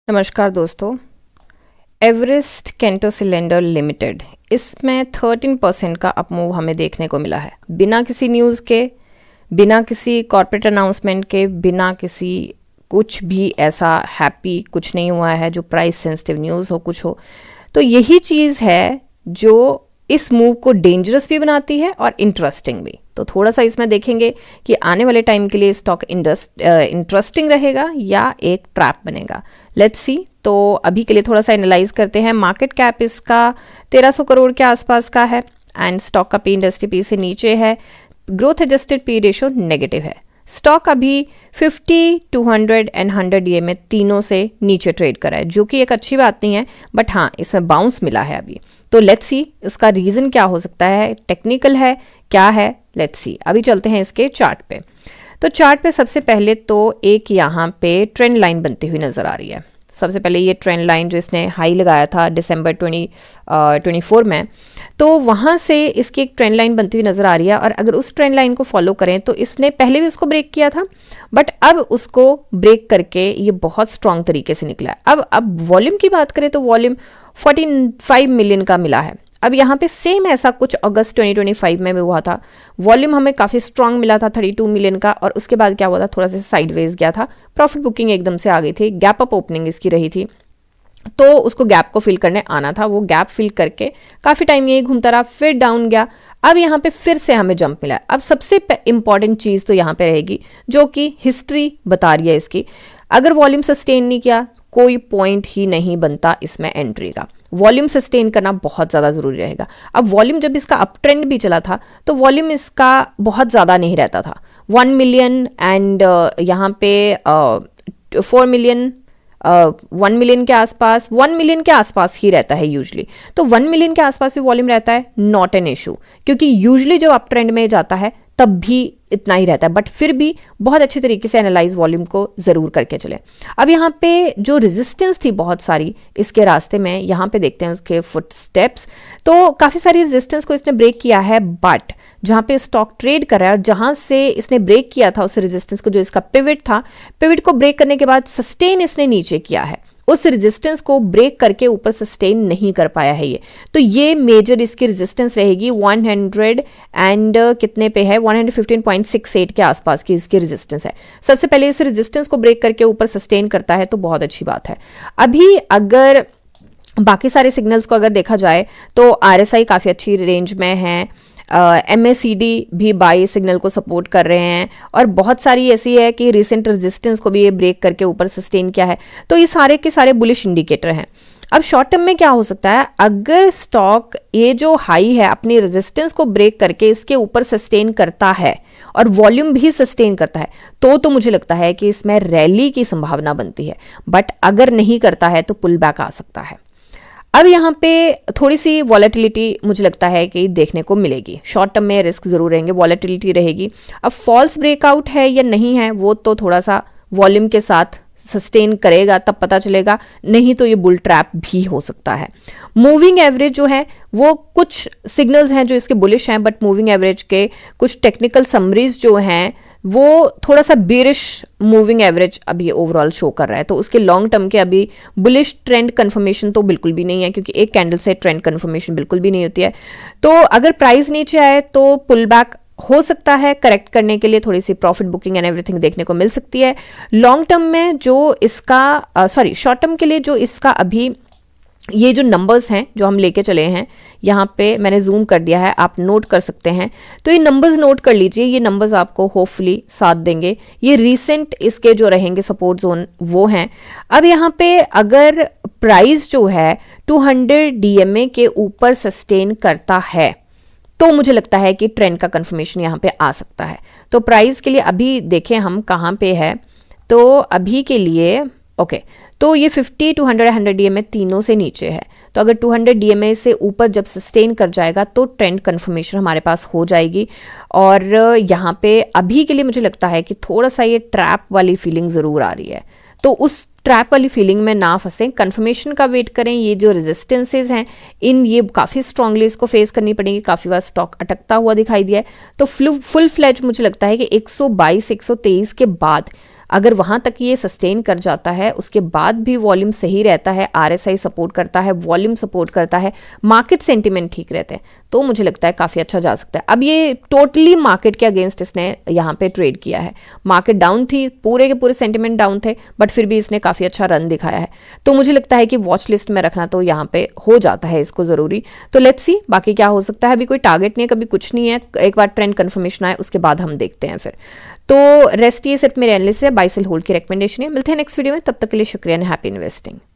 नमस्कार दोस्तों। Everest Kento cylinder limited, इसमें 13% का अपमूव हमें देखने को मिला है, बिना किसी न्यूज़ के, बिना किसी कॉर्पोरेट अनाउंसमेंट के, बिना किसी कुछ भी ऐसा हैप्पी कुछ नहीं हुआ है जो प्राइस सेंसिटिव न्यूज़ हो, कुछ हो। तो यही चीज़ है जो इस मूव को डेंजरस भी बनाती है और इंटरेस्टिंग भी। तो थोड़ा सा इसमें देखेंगे कि आने वाले टाइम के लिए स्टॉक इंटरेस्टिंग रहेगा या एक ट्रैप बनेगा। Let's see. तो अभी के लिए थोड़ा सा एनालाइज करते हैं। मार्केट कैप इसका 1300 करोड़ के आसपास का है एंड स्टॉक का पी इंडस्ट्री पी से नीचे है। Growth adjusted P ratio negative है। स्टॉक अभी 50, 200 एंड 100 डीए में तीनों से नीचे ट्रेड करा है, जो कि एक अच्छी बात नहीं है, बट हाँ इसमें बाउंस मिला है अभी। तो लेट्स सी इसका रीज़न क्या हो सकता है, टेक्निकल है क्या है, लेट्स सी। अभी चलते हैं इसके चार्ट पे। तो चार्ट पे सबसे पहले तो एक यहाँ पे ट्रेंड लाइन बनती हुई नज़र आ रही है। सबसे पहले ये ट्रेंड लाइन जो इसने हाई लगाया था दिसंबर 2024 में, तो वहाँ से इसकी एक ट्रेंड लाइन बनती हुई नज़र आ रही है। और अगर उस ट्रेंड लाइन को फॉलो करें तो इसने पहले भी उसको ब्रेक किया था, बट अब उसको ब्रेक करके ये बहुत स्ट्रांग तरीके से निकला है। अब वॉल्यूम की बात करें तो वॉल्यूम 45 मिलियन का मिला है। अब यहाँ पे सेम ऐसा कुछ अगस्त 2025 में भी हुआ था। वॉल्यूम हमें काफ़ी स्ट्रांग मिला था 32 मिलियन का, और उसके बाद क्या हुआ था, थोड़ा सा साइडवेज गया था। प्रॉफिट बुकिंग एकदम से आ गई थी, गैप अप ओपनिंग इसकी रही थी, तो उसको गैप को फिल करने आना था। वो गैप फिल करके काफ़ी टाइम यही घूमता रहा, फिर डाउन गया। अब यहाँ पे फिर से हमें जंप मिला। अब सबसे इंपॉर्टेंट चीज़ तो यहाँ पे रहेगी जो कि हिस्ट्री बता रही है इसकी। अगर वॉल्यूम सस्टेन नहीं किया, कोई पॉइंट ही नहीं बनता इसमें एंट्री का। वॉल्यूम सस्टेन करना बहुत ज़्यादा ज़रूरी रहेगा। अब वॉल्यूम जब इसका अप ट्रेंड भी चला था तो वॉल्यूम इसका बहुत ज़्यादा नहीं रहता था, 1 मिलियन एंड यहाँ पे 4 मिलियन, 1 मिलियन के आसपास, 1 मिलियन के आसपास ही रहता है यूजली। तो 1 मिलियन के आसपास भी वॉल्यूम रहता है, नॉट एन इशू, क्योंकि यूजली जब अप ट्रेंड में जाता है तब भी इतना ही रहता है, बट फिर भी बहुत अच्छी तरीके से एनालाइज वॉल्यूम को ज़रूर करके चले। अब यहाँ पे जो रेजिस्टेंस थी बहुत सारी इसके रास्ते में, यहाँ पे देखते हैं उसके फुट स्टेप्स। तो काफ़ी सारी रेजिस्टेंस को इसने ब्रेक किया है, बट जहाँ पे स्टॉक ट्रेड कर रहा है और जहाँ से इसने ब्रेक किया था उस रेजिस्टेंस को, जो इसका पिवट था, पिवट को ब्रेक करने के बाद सस्टेन इसने नीचे किया है। उस रेजिस्टेंस को ब्रेक करके ऊपर सस्टेन नहीं कर पाया है ये। तो ये मेजर इसकी रेजिस्टेंस रहेगी 100 एंड कितने पे है, 115.68 के आसपास की इसकी रेजिस्टेंस है। सबसे पहले इस रेजिस्टेंस को ब्रेक करके ऊपर सस्टेन करता है तो बहुत अच्छी बात है। अभी अगर बाकी सारे सिग्नल्स को अगर देखा जाए तो आरएसआई काफ़ी अच्छी रेंज में है, MACD भी बाई सिग्नल को सपोर्ट कर रहे हैं, और बहुत सारी ऐसी है कि रिसेंट रेजिस्टेंस को भी ये ब्रेक करके ऊपर सस्टेन किया है। तो ये सारे के सारे बुलिश इंडिकेटर हैं। अब शॉर्ट टर्म में क्या हो सकता है, अगर स्टॉक ये जो हाई है अपनी रेजिस्टेंस को ब्रेक करके इसके ऊपर सस्टेन करता है और वॉल्यूम भी सस्टेन करता है तो मुझे लगता है कि इसमें रैली की संभावना बनती है, बट अगर नहीं करता है तो पुल बैक आ सकता है। अब यहाँ पे थोड़ी सी वॉलेटिलिटी मुझे लगता है कि देखने को मिलेगी। शॉर्ट टर्म में रिस्क जरूर रहेंगे, वॉलेटिलिटी रहेगी। अब फॉल्स ब्रेकआउट है या नहीं है वो तो थोड़ा सा वॉल्यूम के साथ सस्टेन करेगा तब पता चलेगा, नहीं तो ये बुल ट्रैप भी हो सकता है। मूविंग एवरेज जो है वो कुछ सिग्नल्स हैं जो इसके बुलिश हैं, बट मूविंग एवरेज के कुछ टेक्निकल समरीज जो हैं वो थोड़ा सा बेरिश मूविंग एवरेज अभी ओवरऑल शो कर रहा है। तो उसके लॉन्ग टर्म के अभी बुलिश ट्रेंड कंफर्मेशन तो बिल्कुल भी नहीं है, क्योंकि एक कैंडल से ट्रेंड कंफर्मेशन बिल्कुल भी नहीं होती है। तो अगर प्राइस नीचे आए तो पुल बैक हो सकता है, करेक्ट करने के लिए थोड़ी सी प्रॉफिट बुकिंग एंड एवरीथिंग देखने को मिल सकती है। लॉन्ग टर्म में जो इसका शॉर्ट टर्म के लिए जो इसका अभी ये जो नंबर्स हैं जो हम लेके चले हैं, यहाँ पे मैंने जूम कर दिया है, आप नोट कर सकते हैं। तो ये नंबर्स नोट कर लीजिए, ये नंबर्स आपको होपफुली साथ देंगे। ये रीसेंट इसके जो रहेंगे सपोर्ट जोन वो हैं। अब यहाँ पे अगर प्राइस जो है 200 DMA के ऊपर सस्टेन करता है तो मुझे लगता है कि ट्रेंड का कंफर्मेशन यहाँ पे आ सकता है। तो प्राइस के लिए अभी देखें हम कहाँ पे है, तो अभी के लिए ओके, तो ये 50, 200, 100 DMA तीनों से नीचे है। तो अगर 200 DMA से ऊपर जब सस्टेन कर जाएगा तो ट्रेंड कंफर्मेशन हमारे पास हो जाएगी। और यहाँ पे अभी के लिए मुझे लगता है कि थोड़ा सा ये ट्रैप वाली फीलिंग ज़रूर आ रही है, तो उस ट्रैप वाली फीलिंग में ना फंसें, कंफर्मेशन का वेट करें। ये जो रेजिस्टेंसेज हैं ये काफ़ी स्ट्रांगली इसको फेस करनी पड़ेगी। काफ़ी बार स्टॉक अटकता हुआ दिखाई दिया है, तो फुल फ्लैज मुझे लगता है कि 122, 123 के बाद अगर वहाँ तक ये सस्टेन कर जाता है, उसके बाद भी वॉल्यूम सही रहता है, RSI सपोर्ट करता है, वॉल्यूम सपोर्ट करता है, मार्केट सेंटिमेंट ठीक रहते हैं, तो मुझे लगता है काफ़ी अच्छा जा सकता है। अब ये टोटली मार्केट के अगेंस्ट इसने यहाँ पे ट्रेड किया है। मार्केट डाउन थी, पूरे के पूरे सेंटिमेंट डाउन थे, बट फिर भी इसने काफ़ी अच्छा रन दिखाया है। तो मुझे लगता है कि वॉच लिस्ट में रखना तो यहाँ पे हो जाता है इसको ज़रूरी। तो लेट्स सी बाकी क्या हो सकता है। अभी कोई टारगेट नहीं है, कभी कुछ नहीं है, एक बार ट्रेंड कन्फर्मेशन आए उसके बाद हम देखते हैं फिर। तो रेस्ट ये सिर्फ मेरे एनालिसिस है, बाय सेल होल्ड की रिकमेंडेशन है। मिलते हैं नेक्स्ट वीडियो में, तब तक के लिए शुक्रिया एंड हैप्पी इन्वेस्टिंग।